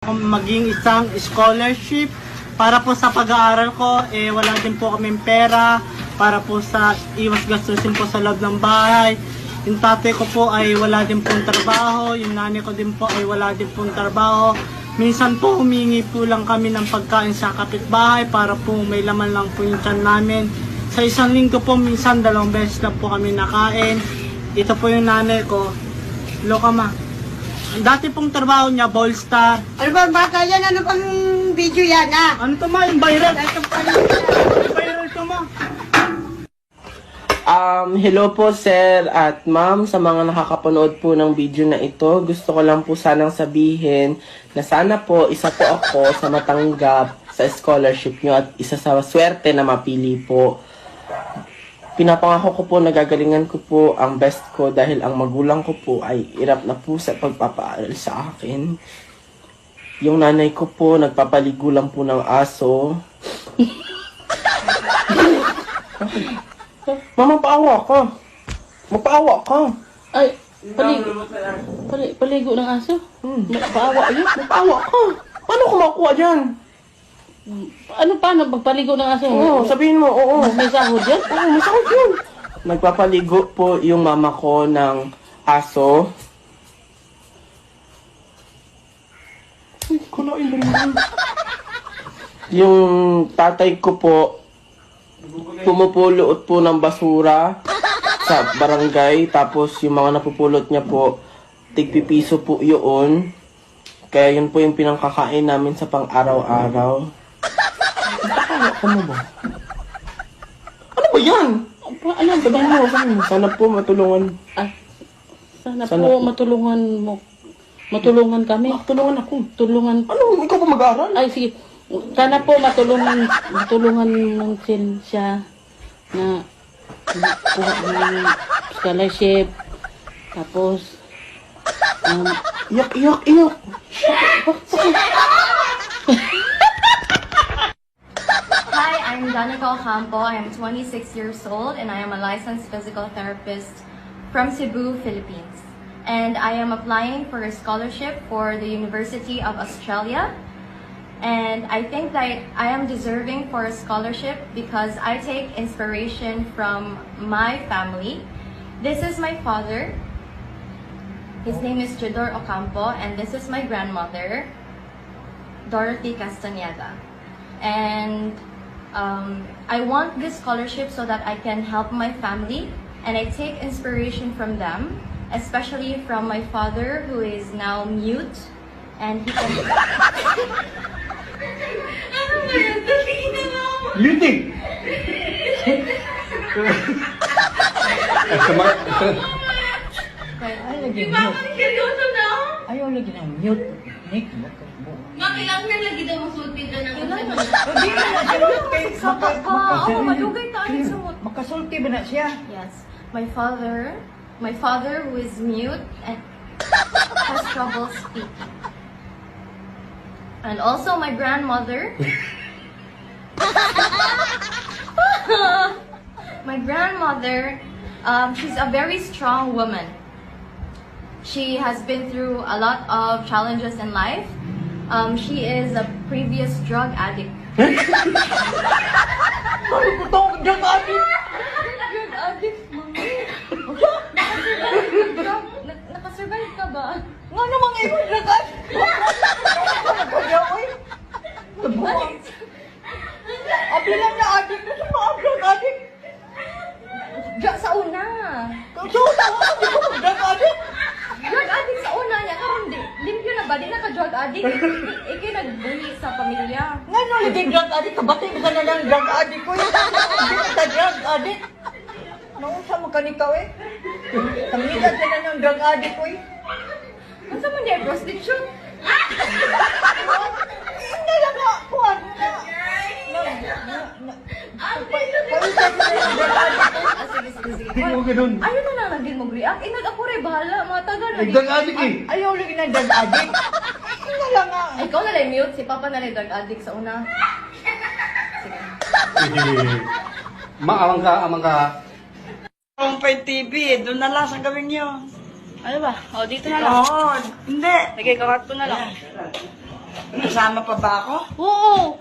Maging isang scholarship para po sa pag-aaral ko, wala din po kaming pera para po sa iwas gastusin po sa loob ng bahay. Yung tatay ko po ay wala din pong trabaho, yung nanay ko din po ay wala din pong trabaho. Minsan po humingi po lang kami ng pagkain sa kapitbahay para po may laman lang po yung tiyan namin. Sa isang linggo po, minsan 2 beses lang po kami nakain. Ito po yung nanay ko. Loka ma. Dati pong trabaho niya, ball star. Ano ba bata yan? Ano bang video yan Ano to ma? Yung viral? Ito pa rin. Yung viral to ma. Hello po sir at ma'am sa mga nakakapanood po ng video na ito. Gusto ko lang po sanang sabihin na sana po isa po ako sa matanggap sa scholarship nyo at isa sa swerte na mapili po. Pinapangako ko po na gagalingan ko po ang best ko dahil ang magulang ko po ay hirap na po sa pagpapaaral sa akin. Yung nanay ko po nagpapaligo lang po ng aso. Mama, paawa ka. Magpaawa ka. Ay, paligo ng aso? Paawa yun? Magpaawa ka. Paano ko makuha dyan? Paano magpaligo ng aso? Oo, sabihin mo, oo. May sahod yan? Oo, masakit yun. Nagpapaligo po yung mama ko ng aso. Ay, kalain ba rin? Yung tatay ko po, pumupulot po ng basura sa barangay. Tapos yung mga napupulot niya po, tigpipiso po yun. Kaya yun po yung pinangkakain namin sa pang-araw-araw. Ako mo ba? Ano ba yan? Ano ba? Sana po matulungan. Sana Sana po po. matulungan kami. Tulungan ako. Tulungan. Ano? Ikaw pa mag-aaral? Ay, sige. Sana po matulungan ng siya na kuha ng scholarship. Tapos, Iyak. Hi, I'm Danica Ocampo. I am 26 years old and I am a licensed physical therapist from Cebu, Philippines. And I am applying for a scholarship for the University of Australia. And I think that I am deserving for a scholarship because I take inspiration from my family. This is my father. His name is Chidor Ocampo, and this is my grandmother, Dorothy Castañeda. And I want this scholarship so that I can help my family, and I take inspiration from them, especially from my father who is now mute, and he can... Ano ba yan? Tingin na mo! Muting! Di ba ako seryoso na? Ayaw lagi ng mute. Nick, Makilang na lagi daw masulti na ng Hindi na na siya. Oo, malugay tayo sa mut. Makasulti ba na siya? Yes, my father who is mute and has trouble speaking. And also my grandmother. My grandmother, she's a very strong woman. She has been through a lot of challenges in life. She is a previous drug addict. Drug addict! Drug addict, mami. Nakasurvive ka ba? Nga naman ngayon, drug addict! Nagkadyaw eh! Abi lang na addict na sa mga drug addict! Sa una. So, tama ko, di ko drug addict! Drug addict sa una niya. Karon di. Limpyo na ba? Di na ka drug addict. Iki nagbuhi sa pamilya. Nga no, lagi drug addict, kabati ka na lang drug addict ko eh! Hindi ka drug addict! Naunsa mo kanikaw eh! Tangitan ka na ng drug addict ko eh! Ano sa man niya? Prostitute? Hindi lang nga, kuhan na! Sige. Ayun na lang lagin mo react. Inag ako rin, bahala. Mga tagal na. Nagdag adik eh. Ayaw lagi ng drug addict! Hindi lang nga! Ay, ikaw na lang mute. Si Papa na lang drug addict sa una. Amang ka. Pay TV, doon na lang sa gawin yun. Ano ba? O, dito na lang. Oo, hindi. Nagkikakat ko na lang. Kasama pa ba ako? Oo!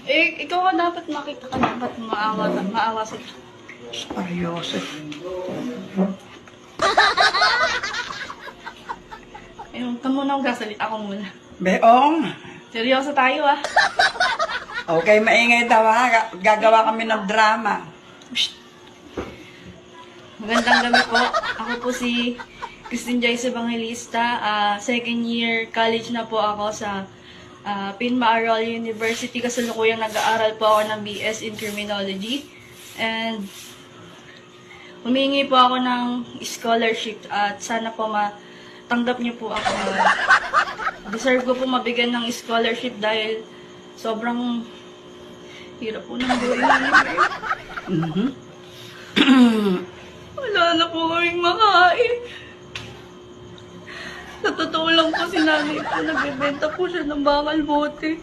Eh, ikaw ka dapat makita ka dapat maawa sa Seryoso. Ayun, ka muna ang gasalita ko muna. Beong. Seryoso tayo ah. Okay, maingay daw ha. Gagawa kami ng drama. Magandang gabi po. Ako po si Christine Joyce Evangelista. Second year college na po ako sa Pinmaaral University. Kasalukuyang nag-aaral po ako ng BS in Criminology. And humingi po ako ng scholarship at sana po matanggap niyo po ako. Deserve ko po mabigyan ng scholarship dahil sobrang hirap po ng buhay namin. Wala na po kaming makain. Sa totoo lang po si nanay po, nagbebenta po siya ng bakal bote.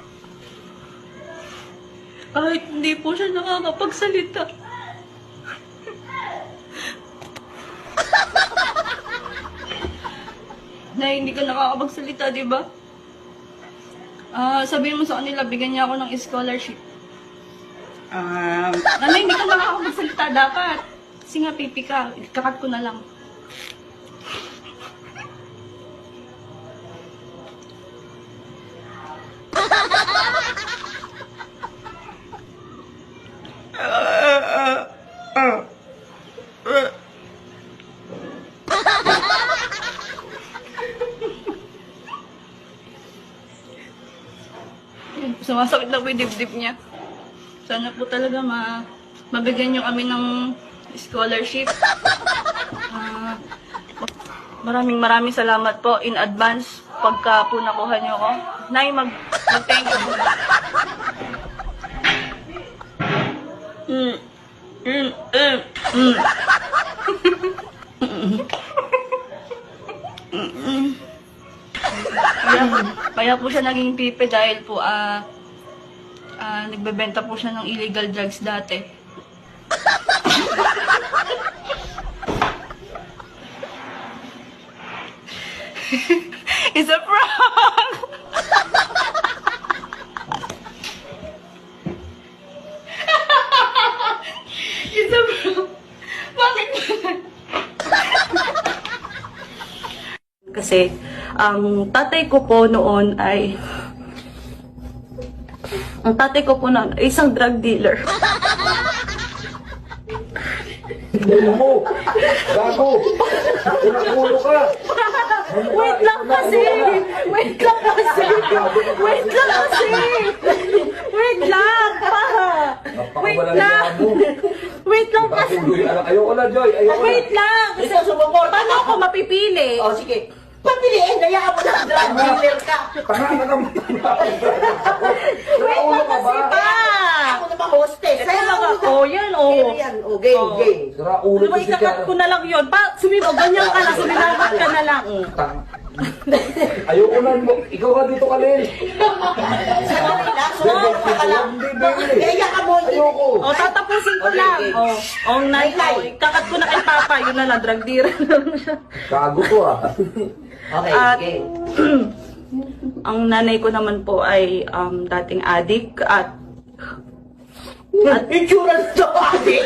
Kahit hindi po siya nakakapagsalita. Na hindi ka nakakapagsalita, di ba? Sabihin mo sa kanila, bigyan niya ako ng scholarship. Nanay, hindi ka nakakapagsalita dapat. Kasi nga, pipi ka. Kakat ko na lang. Yun, sumasakit na po yung dibdib niya. Sana po talaga mabigyan niyo kami ng scholarship. Maraming salamat po in advance pagka po nakuha niyo ko. Nay, mag-thank you po. Kaya po siya naging pipe dahil po nagbebenta po siya ng illegal drugs dati. It's a prank! It's a prank! Bakit? Kasi, ang tatay ko po noon ay isang drug dealer. Gago! Gago! Ulo ka! Wait lang kasi! Wait lang kasi! Wait lang kasi! Wait lang! Pa! Wait lang! Wait lang kasi! Ayoko na, Joy! Ayoko na! Wait lang! Kasi paano ako mapipili? O sige. Pamiliin, hayaan mo na drug dealer ka. Tanga ka naman! Wait lang kasi pa! Ako naman hostess. Yan, oh. Yan, o, game, game. Sira ulo Diba ikakat ko na lang yun? Ganyan ka na, suminagot ka na lang. Ayoko na! Ikaw ka dito, Kalil! Sandali lang, sumama ka lang. Kaya ka mo. Ayoko! O, tatapusin ko lang. O, nanay, kakat ko na kay Papa, yun na lang, drug dealer na lang siya. Gago ko ah! Okay, At, game. ang nanay ko naman po ay dating adik at Insurance to, ate.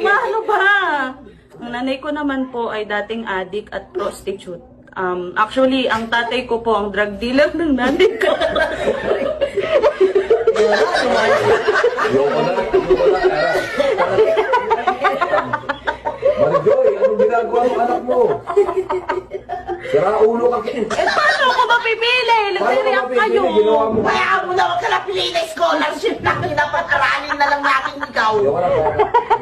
ano ba? Ang nanay ko naman po ay dating adik at prostitute. Actually, ang tatay ko po ang drug dealer ng nanay ko. Ayoko na! Ayoko na! Marijoy, anong ginagawa ng anak mo? Sira ulo ka! Paano ako mapipili? Nagre-react kayo. Ginawa mo! Kaya mo na wag ka na pili na scholarship na dapat aralin na lang natin ikaw. Ayoko na po!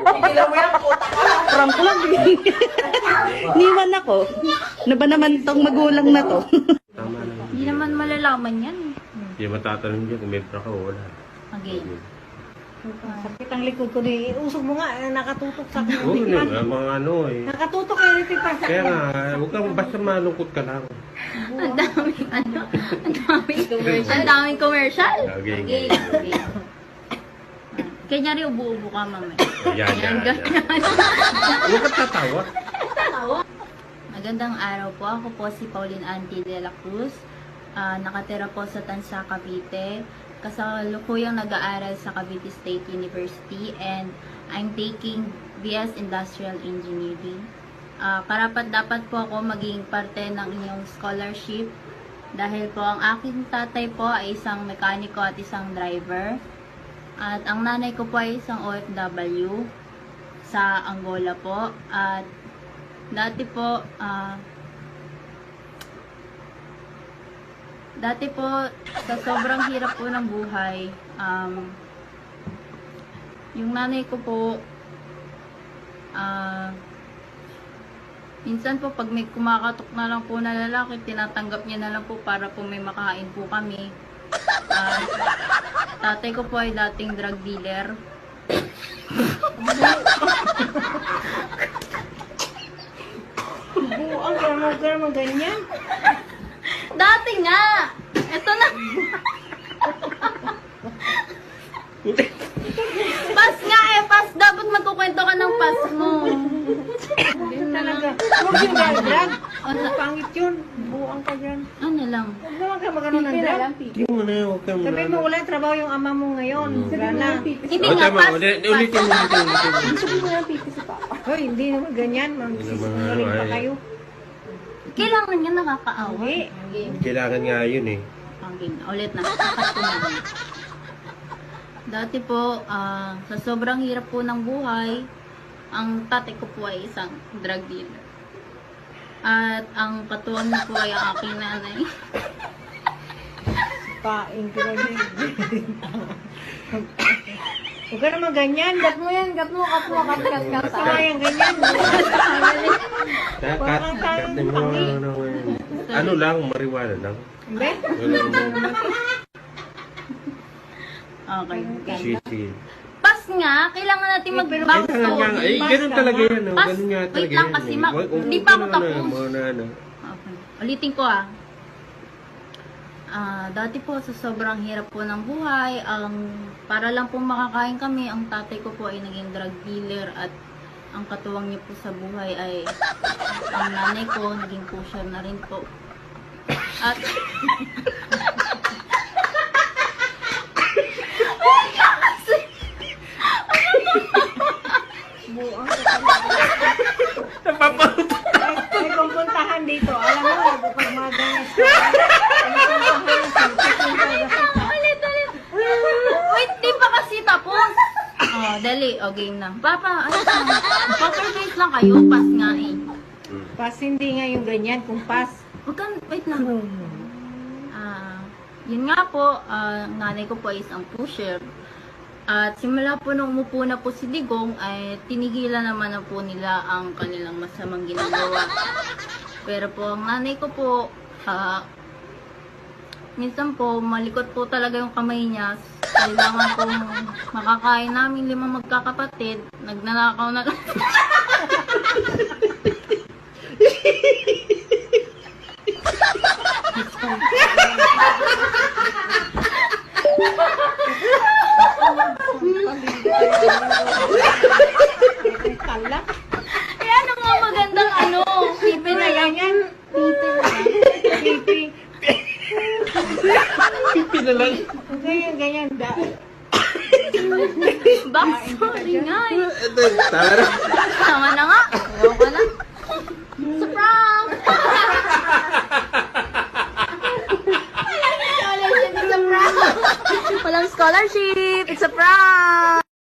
Pigilan mo yan, puta ka. Prank ko lang eh. Niwan ako. Ano ba naman tong magulang na to? Hindi naman malalaman yan. Hindi matatanong dyan kung may pra ka o wala. Okay. Sakit ang likod ko di. Usog mo nga, nakatutok sa Oo, mga ano eh. Nakatutok kayo ito pa sa Kaya nga, huwag kang basta malungkot ka lang. Ang daming Ang daming commercial. Okay. Kanya rin ubo-ubo ka, mama. Yan. Huwag ka tatawa. Magandang araw po. Ako po si Pauline Anty de la Cruz. nakatira po sa Tansa, Cavite. Kasalukuyang nag-aaral sa Cavite State University and I'm taking BS Industrial Engineering. Karapat-dapat po ako maging parte ng inyong scholarship dahil po ang aking tatay po ay isang mekaniko at isang driver. At ang nanay ko po ay isang OFW sa Angola po. At dati po, sa sobrang hirap po ng buhay, yung nanay ko po, minsan po pag may kumakatok na lang po na lalaki, tinatanggap niya na lang po para po may makain po kami. Tatay ko po ay dating drug dealer. Buang ka naman ganyan. Dati nga! Ito na! Pas nga eh! Pas! Dapat magkukwento ka ng pas mo. Talaga. Huwag yung drag. Pangit yun. Buang ka dyan. Ano lang? Huwag naman ka magkaroon ng drag. Hindi mo na, huwag ka mo Sabi mo, wala trabaho yung ama mo ngayon. Wala na. Hindi Oh, nga tama. pas! Ulitin mo. Hoy, hindi naman ganyan. Magsisinungaling pa kayo. Kailangan nga nakakaawa. Hindi. Kailangan nga yun eh. Ang game na. Ulit na. Kakat ko na lang. Dati po, sa sobrang hirap po ng buhay, ang tatay ko po ay isang drug dealer. At ang katuwang niya po ay ang aking nanay. Paing ka na Huwag ka naman ganyan. Gat mo yan, gat mo. Sayang ganyan. Kat mo. Ano lang, mariwala lang. Hindi? Okay. Sisi. Pas nga, kailangan natin mag-backstory. Kailangan nga, eh, ganun talaga yan. Oh. Pas, Ganun nga wait talaga lang yan. kasi, Hindi di pa ako tapos. Ano. Okay. Ulitin ko dati po sa sobrang hirap po ng buhay, para lang po makakain kami, ang tatay ko po ay naging drug dealer at ang katuwang niya po sa buhay ay ang nanay ko, naging pusher na rin po. At Buang ka May pupuntahan dito. Alam mo, bukang magangas ka. ulit. Wait, di pa kasi tapos. Dali. Game na. Papa, poker face lang kayo. Pas nga eh. Pas hindi nga yung ganyan. Kung pas. Wait lang. Yun nga po, nanay ko po is ang pusher. At simula po nung umupo na po si Digong, ay tinigilan naman na po nila ang kanilang masamang ginagawa. Pero po, ang nanay ko po, minsan po, malikot po talaga yung kamay niya. Kailangan po makakain namin 5 magkakapatid. Nagnanakaw na lang. Kala. Eh, ano nga magandang ano? Pipi na lang. Ganyan. Pipi. Pipi na lang. Ganyan. Backstory nga eh. Tara. Tama na nga. Ayaw ka na. It's a prank! Walang scholarship! It's a prank! It's a prank!